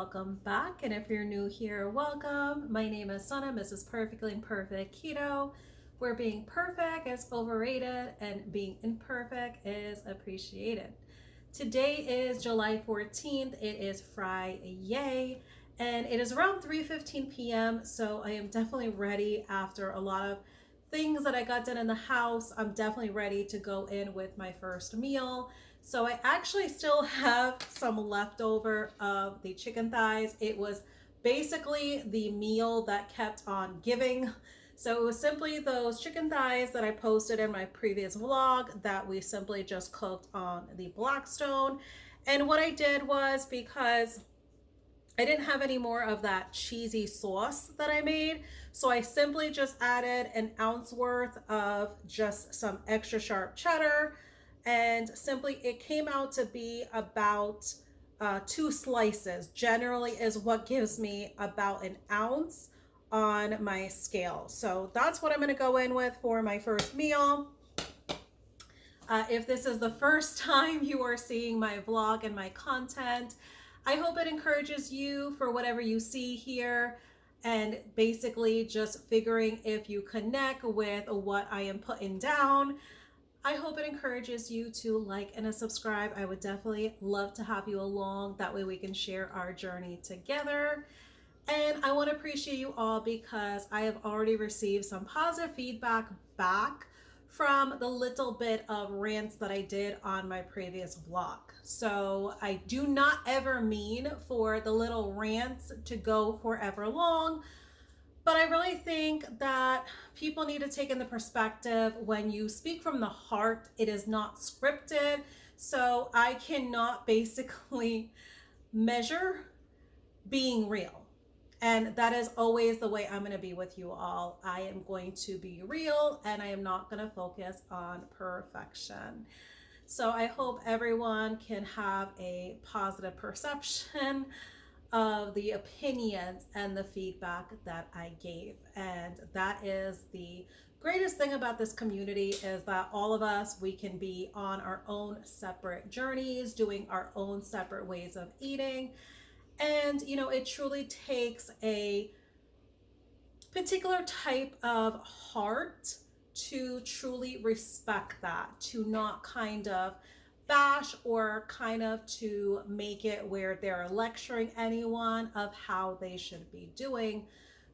welcome back. And if you're new here, welcome. My name is Sana, mrs.perfectly.imperfect.keto, where being perfect is overrated and being imperfect is appreciated. Today is July 14th. It is Friday, and it is around 3:15 p.m. So I am definitely ready after a lot of things that I got done in the house. I'm definitely ready to go in with my first meal. So I actually still have some leftover of the chicken thighs. It was basically the meal that kept on giving. So it was simply those chicken thighs that I posted in my previous vlog that we simply just cooked on the Blackstone. And what I did was, because I didn't have any more of that cheesy sauce that I made, so I simply just added an ounce worth of just some extra sharp cheddar, and simply it came out to be about 2 slices generally is what gives me about an ounce on my scale. So that's what I'm going to go in with for my first meal. If this is the first time you are seeing my vlog and my content, I hope it encourages you for whatever you see here, and basically just figuring if you connect with what I am putting down. I hope it encourages you to like and subscribe. I would definitely love to have you along. That way we can share our journey together. And I want to appreciate you all because I have already received some positive feedback back from the little bit of rants that I did on my previous vlog. So I do not ever mean for the little rants to go forever long, but I really think that people need to take in the perspective when you speak from the heart, it is not scripted. So I cannot basically measure being real. And that is always the way I'm going to be with you all. I am going to be real and I am not going to focus on perfection. So I hope everyone can have a positive perception of the opinions and the feedback that I gave. And that is the greatest thing about this community, is that all of us, we can be on our own separate journeys, doing our own separate ways of eating. And, it truly takes a particular type of heart to truly respect that, to not kind of bash or kind of to make it where they're lecturing anyone of how they should be doing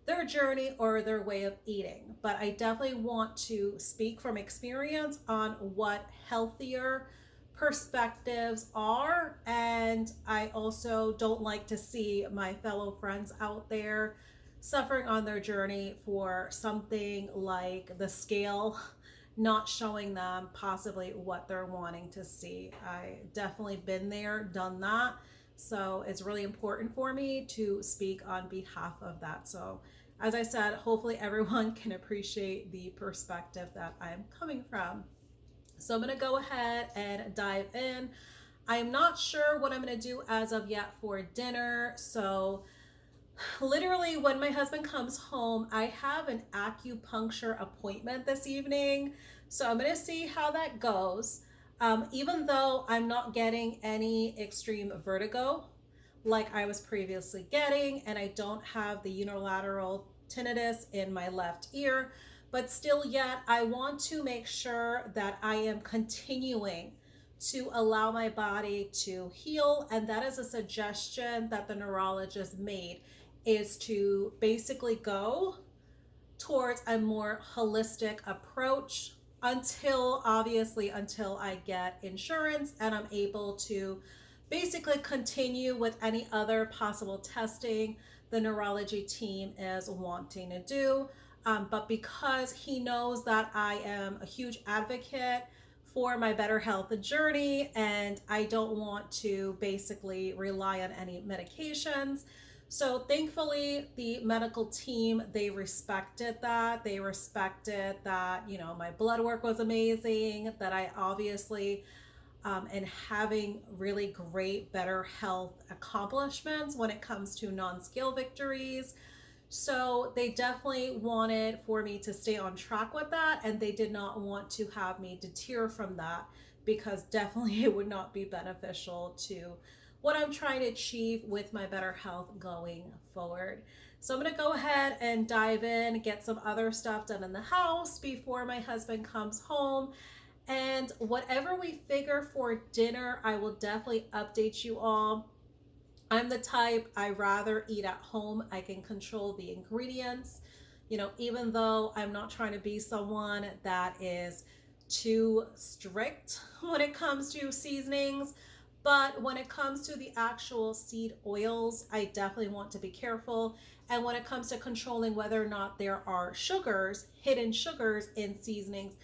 their journey or their way of eating. But I definitely want to speak from experience on what healthier perspectives are, and I also don't like to see my fellow friends out there suffering on their journey for something like the scale not showing them possibly what they're wanting to see. I definitely been there, done that, so it's really important for me to speak on behalf of that. So as I said, hopefully everyone can appreciate the perspective that I'm coming from. So I'm going to go ahead and dive in. I'm not sure what I'm going to do as of yet for dinner. So literally when my husband comes home, I have an acupuncture appointment this evening. So I'm going to see how that goes. Even though I'm not getting any extreme vertigo like I was previously getting, and I don't have the unilateral tinnitus in my left ear, but still yet I want to make sure that I am continuing to allow my body to heal. And that is a suggestion that the neurologist made, is to basically go towards a more holistic approach until I get insurance and I'm able to basically continue with any other possible testing the neurology team is wanting to do. But because he knows that I am a huge advocate for my better health journey and I don't want to basically rely on any medications. So thankfully the medical team, they respected that. They respected that, my blood work was amazing, that I obviously and having really great better health accomplishments when it comes to non-scale victories. So they definitely wanted for me to stay on track with that, and they did not want to have me deter from that, because definitely it would not be beneficial to what I'm trying to achieve with my better health going forward. So I'm going to go ahead and dive in, get some other stuff done in the house before my husband comes home. And whatever we figure for dinner, I will definitely update you all. I'm the type, I rather eat at home. I can control the ingredients. You know, even though I'm not trying to be someone that is too strict when it comes to seasonings, but when it comes to the actual seed oils, I definitely want to be careful. And when it comes to controlling whether or not there are sugars, hidden sugars in seasonings,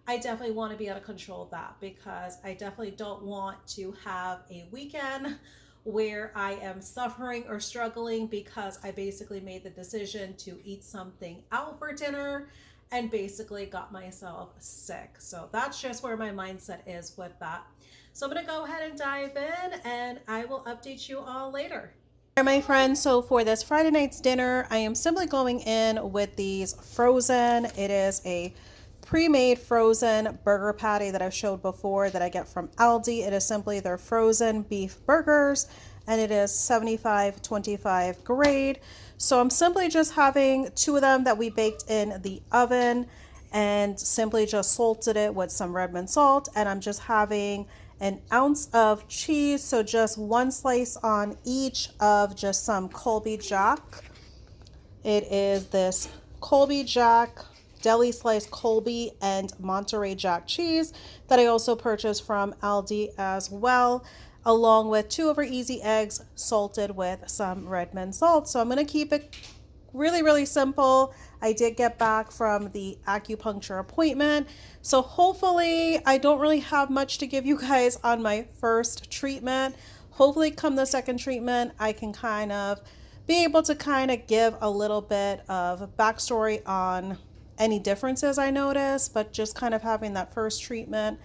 I definitely want to be able to control that, because I definitely don't want to have a weekend where I am suffering or struggling because I basically made the decision to eat something out for dinner and basically got myself sick. So that's just where my mindset is with that. So I'm going to go ahead and dive in, and I will update you all later. All right, my friends, so for this Friday night's dinner, I am simply going in with these frozen. It is a pre-made frozen burger patty that I've showed before that I get from Aldi. It is simply their frozen beef burgers, and it is 75/25 grade. So I'm simply just having 2 of them that we baked in the oven and simply just salted it with some Redmond salt. And I'm just having an ounce of cheese, so just 1 slice on each of just some Colby Jack. It is this Colby Jack deli sliced Colby and Monterey Jack cheese that I also purchased from Aldi as well, along with 2 over easy eggs salted with some Redmond salt. So I'm going to keep it really simple. I did get back from the acupuncture appointment, so hopefully I don't really have much to give you guys on my first treatment. Hopefully come the second treatment, I can kind of be able to kind of give a little bit of backstory on any differences I notice, but just kind of having that first treatment,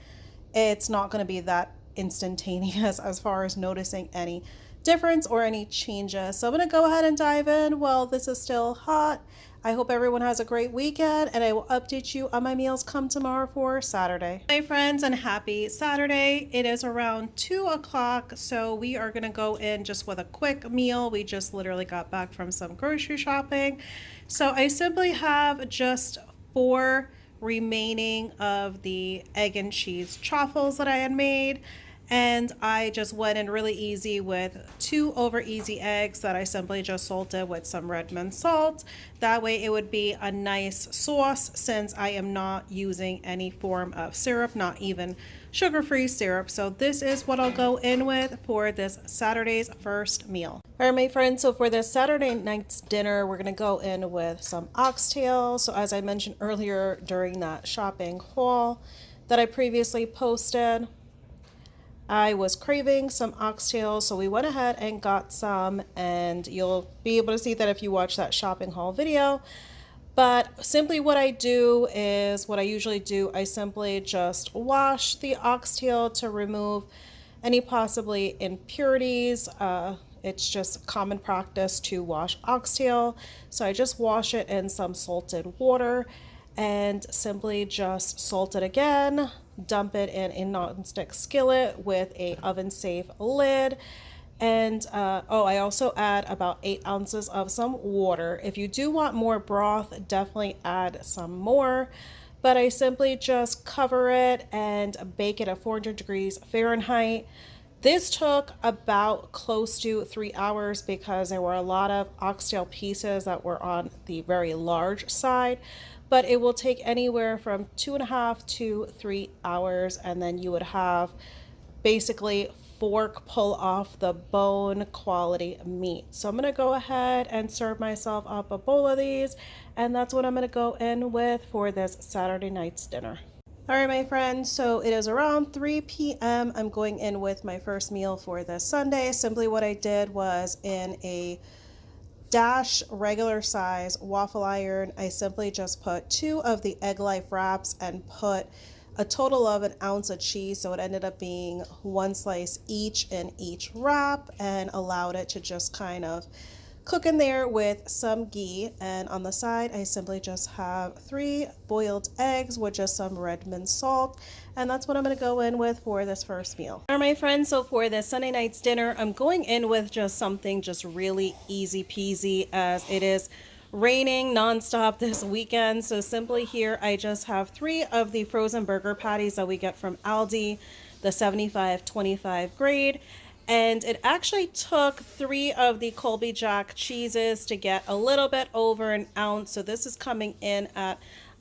it's not going to be that instantaneous as far as noticing any difference or any changes. So I'm going to go ahead and dive in while this is still hot. I hope everyone has a great weekend, and I will update you on my meals come tomorrow for Saturday. Hi friends, and happy Saturday. It is around 2 o'clock, so we are going to go in just with a quick meal. We just literally got back from some grocery shopping. So I simply have just 4 remaining of the egg and cheese chaffles that I had made. And I just went in really easy with 2 over easy eggs that I simply just salted with some Redmond salt. That way it would be a nice sauce, since I am not using any form of syrup, not even sugar-free syrup. So this is what I'll go in with for this Saturday's first meal. All right, my friends, so for this Saturday night's dinner, we're going to go in with some oxtail. So as I mentioned earlier during that shopping haul that I previously posted, I was craving some oxtail, so we went ahead and got some, and you'll be able to see that if you watch that shopping haul video. But simply what I do is, what I usually do, I simply just wash the oxtail to remove any possibly impurities. It's just common practice to wash oxtail. So I just wash it in some salted water and simply just salt it again, dump it in a nonstick skillet with a oven safe lid. And I also add about 8 ounces of some water. If you do want more broth, definitely add some more. But I simply just cover it and bake it at 400 degrees Fahrenheit. This took about close to 3 hours because there were a lot of oxtail pieces that were on the very large side. But it will take anywhere from 2.5 to 3 hours, and then you would have basically fork pull off the bone quality meat. So I'm going to go ahead and serve myself up a bowl of these, and that's what I'm going to go in with for this Saturday night's dinner. All right, my friends, so it is around 3 p.m. I'm going in with my first meal for this Sunday. Simply what I did was, in a Dash regular size waffle iron, I simply just put 2 of the Egg Life wraps and put a total of 1 ounce of cheese. So it ended up being 1 slice each in each wrap, and allowed it to just kind of cooking there with some ghee, and on the side I simply just have 3 boiled eggs with just some red mint salt, and that's what I'm going to go in with for this first meal. All right, my friends, so for this Sunday night's dinner, I'm going in with just something just really easy peasy, as it is raining nonstop this weekend. So simply here I just have 3 of the frozen burger patties that we get from Aldi, the 75/25 grade. And it actually took 3 of the Colby Jack cheeses to get a little bit over an ounce. So this is coming in at,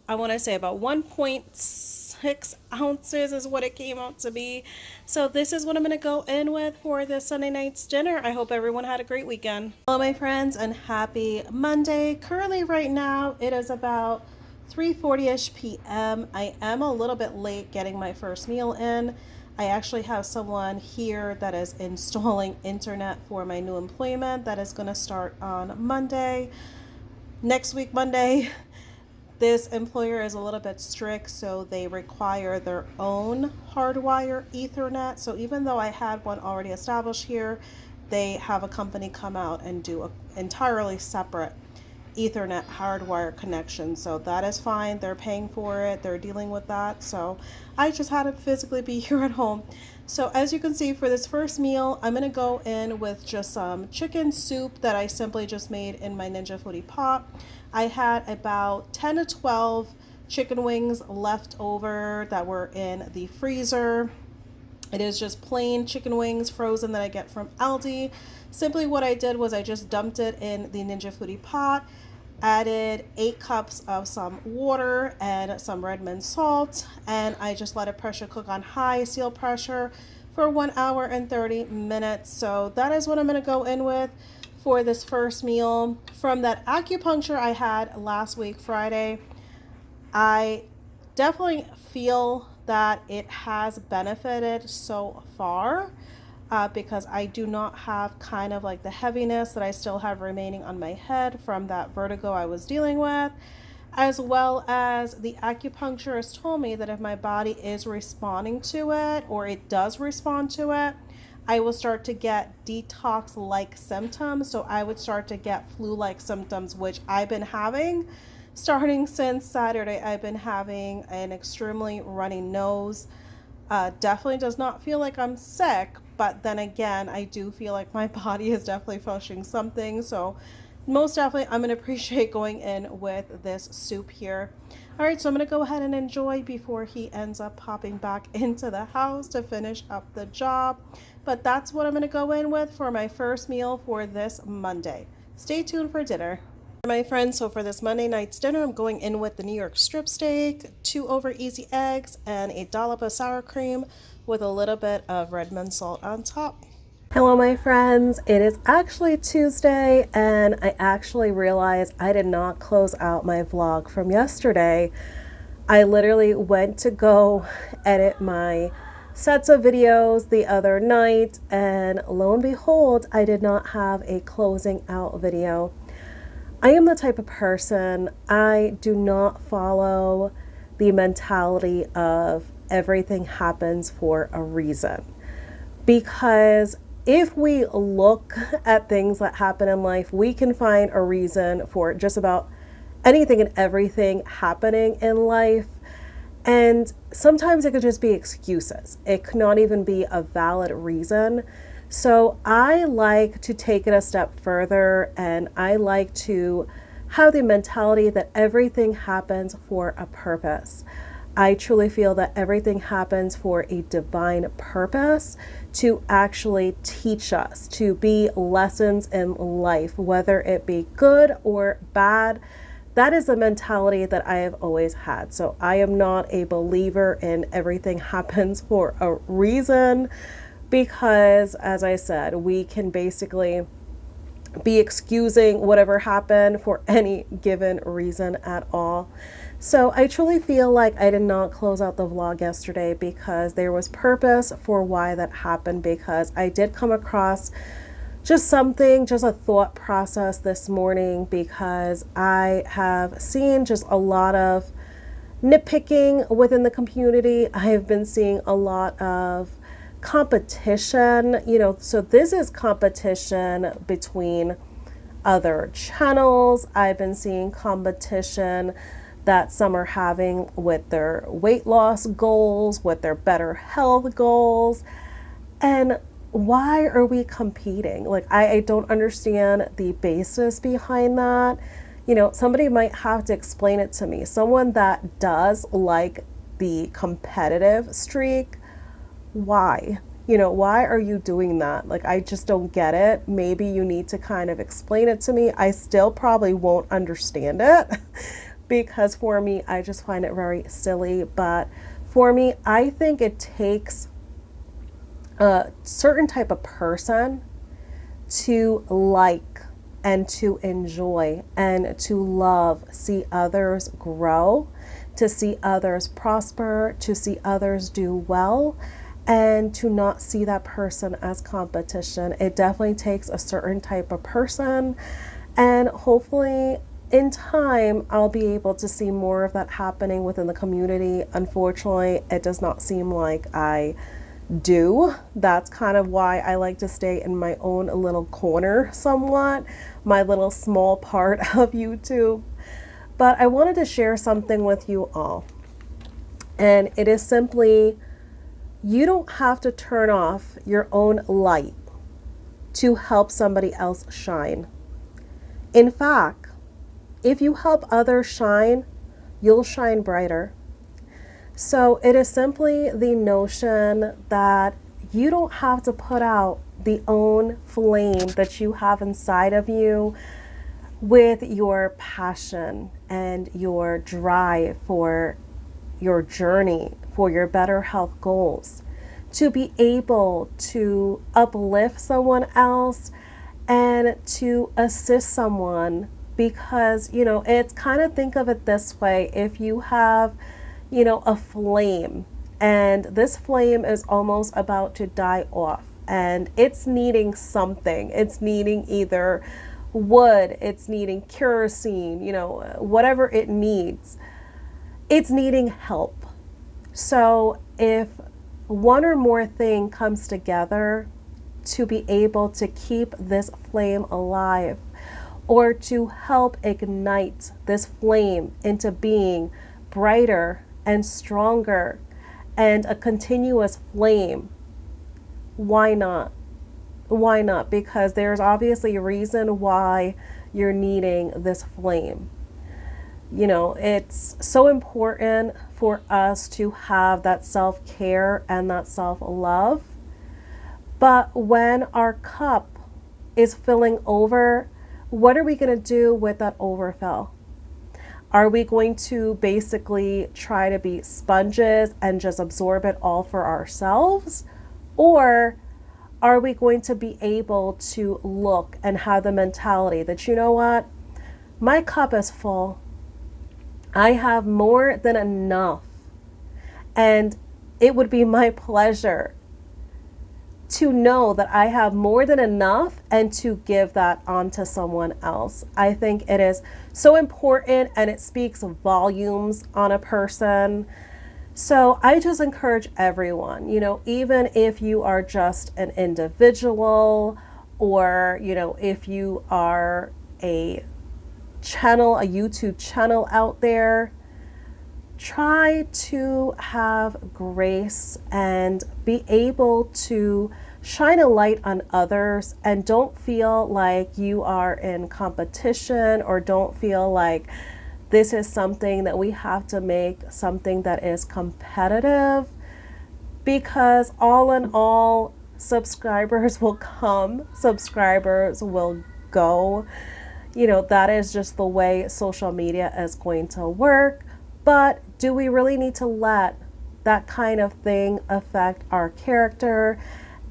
I want to say, about 1.6 ounces is what it came out to be. So this is what I'm going to go in with for this Sunday night's dinner. I hope everyone had a great weekend. Hello, my friends, and happy Monday. Currently right now it is about 3:40ish p.m. I am a little bit late getting my first meal in. I actually have someone here that is installing internet for my new employment that is going to start on Monday. Next week, Monday. This employer is a little bit strict, so they require their own hardwire Ethernet. So even though I had one already established here, they have a company come out and do an entirely separate Ethernet hardwire connection. So that is fine. They're paying for it. They're dealing with that. So I just had to physically be here at home. So as you can see, for this first meal, I'm going to go in with just some chicken soup that I simply just made in my Ninja Foodi pot. I had about 10 to 12 chicken wings left over that were in the freezer. It is just plain chicken wings frozen that I get from Aldi. Simply what I did was I just dumped it in the Ninja Foodi pot, added 8 cups of some water and some red mint salt, and I just let it pressure cook on high seal pressure for 1 hour and 30 minutes. So that is what I'm going to go in with for this first meal. From that acupuncture I had last week Friday, I definitely feel that it has benefited so far, because I do not have kind of like the heaviness that I still have remaining on my head from that vertigo I was dealing with, as well as the acupuncturist told me that if my body is responding to it, or it does respond to it, I will start to get detox-like symptoms. So I would start to get flu-like symptoms, which I've been having starting since Saturday. I've been having an extremely runny nose. Definitely does not feel like I'm sick, but then again, I do feel like my body is definitely flushing something. So most definitely I'm going to appreciate going in with this soup here. All right, so I'm going to go ahead and enjoy before he ends up popping back into the house to finish up the job. But that's what I'm going to go in with for my first meal for this Monday. Stay tuned for dinner. My friends, so for this Monday night's dinner, I'm going in with the New York strip steak, 2 over easy eggs, and a dollop of sour cream with a little bit of red mint salt on top. Hello, my friends. It is actually Tuesday, and I actually realized I did not close out my vlog from yesterday. I literally went to go edit my sets of videos the other night, and lo and behold, I did not have a closing out video. I am the type of person, I do not follow the mentality of everything happens for a reason. Because if we look at things that happen in life, we can find a reason for just about anything and everything happening in life. And sometimes it could just be excuses. It could not even be a valid reason. So I like to take it a step further, and I like to have the mentality that everything happens for a purpose. I truly feel that everything happens for a divine purpose to actually teach us, to be lessons in life, whether it be good or bad. That is the mentality that I have always had. So I am not a believer in everything happens for a reason, because as I said, we can basically be excusing whatever happened for any given reason at all. So I truly feel like I did not close out the vlog yesterday because there was purpose for why that happened, because I did come across just a thought process this morning, because I have seen just a lot of nitpicking within the community. I have been seeing a lot of competition, so this is competition between other channels. I've been seeing competition that some are having with their weight loss goals, with their better health goals. And why are we competing? Like, I don't understand the basis behind that. You know, somebody might have to explain it to me. Someone that does like the competitive streak, why? You know, why are you doing that? Like, I just don't get it. Maybe you need to kind of explain it to me. I still probably won't understand it because for me, I just find it very silly. But for me, I think it takes a certain type of person to like and to enjoy and to love, see others grow, to see others prosper, to see others do well, and to not see that person as competition. It definitely takes a certain type of person, and hopefully in time I'll be able to see more of that happening within the community. Unfortunately, it does not seem like I do. That's kind of why I like to stay in my own little corner somewhat, my little small part of YouTube. But I wanted to share something with you all. And it is simply, you don't have to turn off your own light to help somebody else shine. In fact, if you help others shine, you'll shine brighter. So it is simply the notion that you don't have to put out the own flame that you have inside of you with your passion and your drive for your journey, for your better health goals, to be able to uplift someone else and to assist someone. Because, you know, it's kind of, think of it this way: if you have, you know, a flame and this flame is almost about to die off and it's needing something, it's needing either wood, it's needing kerosene, you know, whatever it needs, it's needing help. So if one or more thing comes together to be able to keep this flame alive, or to help ignite this flame into being brighter and stronger and a continuous flame, why not? Why not? Because there's obviously a reason why you're needing this flame. You know, it's so important for us to have that self-care and that self-love. But when our cup is filling over, what are we going to do with that overfill? Are we going to basically try to be sponges and just absorb it all for ourselves? Or are we going to be able to look and have the mentality that, you know what, my cup is full. I have more than enough. And it would be my pleasure to know that I have more than enough and to give that on to someone else. I think it is so important and it speaks volumes on a person. So I just encourage everyone, you know, even if you are just an individual, or, you know, if you are a channel, a YouTube channel out there, try to have grace and be able to shine a light on others, and don't feel like you are in competition, or don't feel like this is something that we have to make something that is competitive, because all in all, subscribers will come, subscribers will go. You know, that is just the way social media is going to work. But do we really need to let that kind of thing affect our character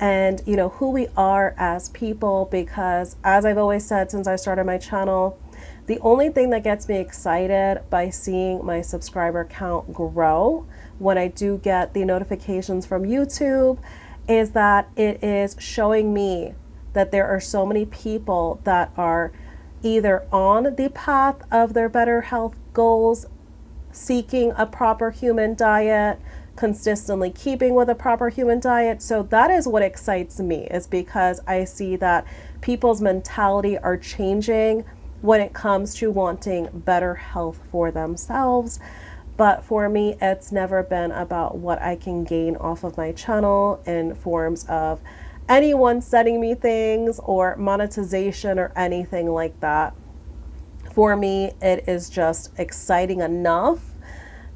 and, you know, who we are as people? Because as I've always said since I started my channel, the only thing that gets me excited by seeing my subscriber count grow when I do get the notifications from YouTube is that it is showing me that there are so many people that are either on the path of their better health goals, seeking a proper human diet, consistently keeping with a proper human diet. So that is what excites me, is because I see that people's mentality are changing when it comes to wanting better health for themselves. But for me, it's never been about what I can gain off of my channel in forms of anyone sending me things or monetization or anything like that. For me, it is just exciting enough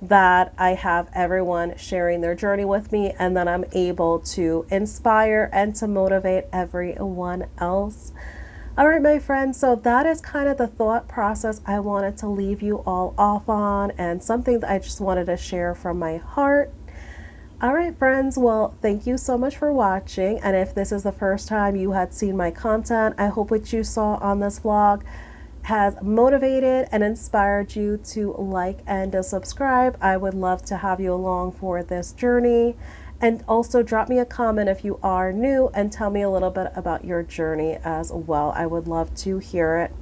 that I have everyone sharing their journey with me, and then I'm able to inspire and to motivate everyone else. All right, my friends, so that is kind of the thought process I wanted to leave you all off on, and something that I just wanted to share from my heart. All right, friends, well, thank you so much for watching, and if this is the first time you had seen my content, I hope what you saw on this vlog has motivated and inspired you to like and to subscribe. I would love to have you along for this journey. And also drop me a comment if you are new and tell me a little bit about your journey as well. I would love to hear it.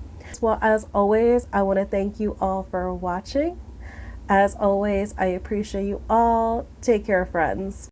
Well, as always, I want to thank you all for watching. As always, I appreciate you all. Take care, friends.